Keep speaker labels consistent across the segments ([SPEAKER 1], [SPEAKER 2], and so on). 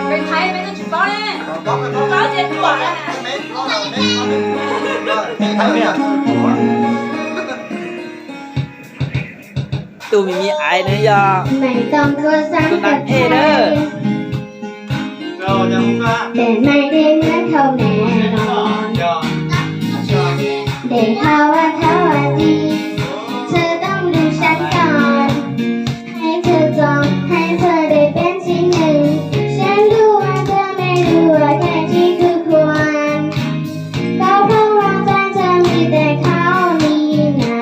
[SPEAKER 1] เป็นไทยไม่ต้องจุดบ้านเลยบ้านเจ็ดตัวแล้ว
[SPEAKER 2] ตูมีไอเนื้อยอ
[SPEAKER 3] ไม่ต้องกลัวซ้ำกับใครแต่ไม่ได้เหมือนเขาแน่นอนได้ข่าวว่าเขาว่าดีเธอต้องดูฉันก่อนให้เธอจองให้เธอได้เป็นที่หนึ่งฉันรู้ว่าเธอไม่รู้ว่าแค่ที่คือควรก็เพราะว่าใจเธอมีแต่เขานี่นะ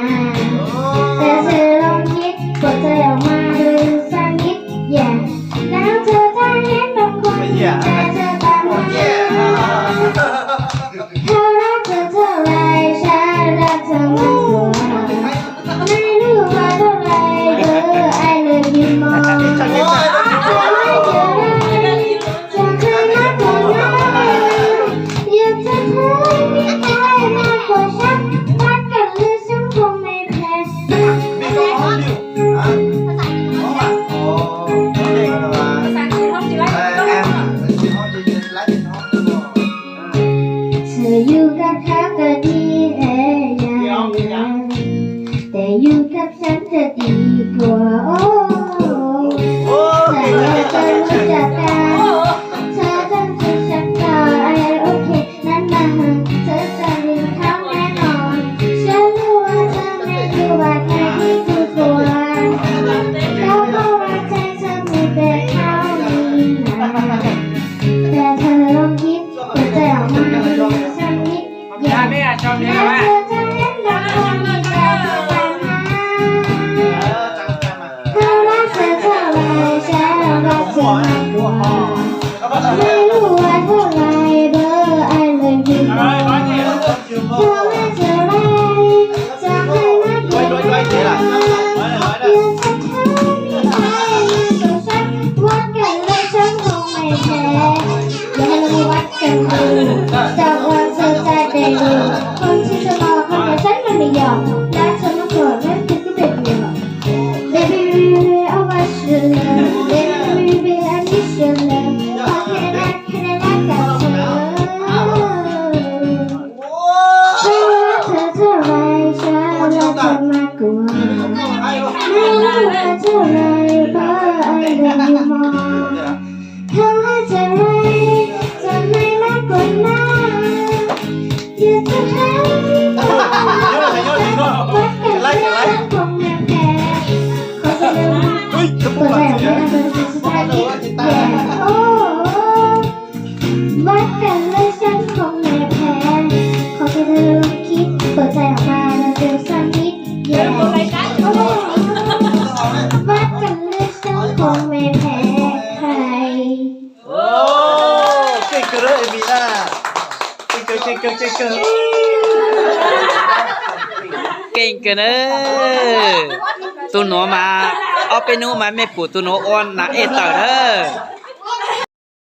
[SPEAKER 3] แต่เธอลองคิดกดใจออกมาดูสักนิดอย่าแล้วเธอจะเห็นบางคนแต่เธอตามมาเขารักเธอเท่าไรฉันรักเธอมากกว่าไม่รู้ว่าเท่าไรเธอ I love you more จะไม่เจอจะเคยรักเธอไหมอยากจะเธอไม่ได้มากกว่าฉันรักกันหรือฉันคงไม่แพ้ภาษาอังกฤษห้องจีไรเธออยู่กับเขาก็ดีแต่อยู่กับฉันจะดีกว่าโอ้แต่เราจะรู้จักกันเธอต้องช่วยฉันก่อนโอเคนั้นมาเธอจะลืมเขาแน่นอนฉันรู้ว่าเธอไม่รู้ว่าใครที่คือควรแล้วเพราะว่าใจเธอมีแต่เขานี่นะแต่เธอลองคิดเปิดใจออกมาดูสักนิดอย่าแล้วเธอจะเห็นบางคนมีแต่เธอตามมาเขารักเธอเท่าไรฉันรักเธอมากกว่าไม่รู้ว่าเท่าไรเบอร์ I love you more เธอไม่เท่าไรจะให้มากกว่านั้นอยากจะเธอมีใครมากกว่าฉันวัดกันเลยฉันคงไม่แพ้อย่าให้เรามีวัดกันดูจากวันเธอใจได้ดูคนที่จะมาคนกับฉันมันไม่ยอมและเธอมาโกรธและคิดก็เป็นเดียว Baby baby I want your love Baby baby I need your love ขอแค่ได้รักกับเธอไม่ว่าเธอเท่าไรฉันรักเธอมากกว่าไม่รู้ว่าเท่าไรเพราะ I love you more เธอให้เท่าไรจะไม่มากกว่านั้นอยากจะให้วัดกันแล้วคงไม่แพ้ขอเสนอเปิดใจออกมาเป็นสไตล์ที่แย่โอ้วัดกันเลยฉันคงไม่แพ้ขอแค่เธอลองคิดเปิดใจออกมาแล้วเจอสักนิดแย่โอ้วัดกันเลยฉันคงไม่แพ้ใคร
[SPEAKER 2] โอ้เก่งเกอร์เอมีน่าเก่งเกันเนอะตัวหนูมาเอาไปนู้มาไม่ปูตัวหนูอ้อนนะเอเตอร์เนอะ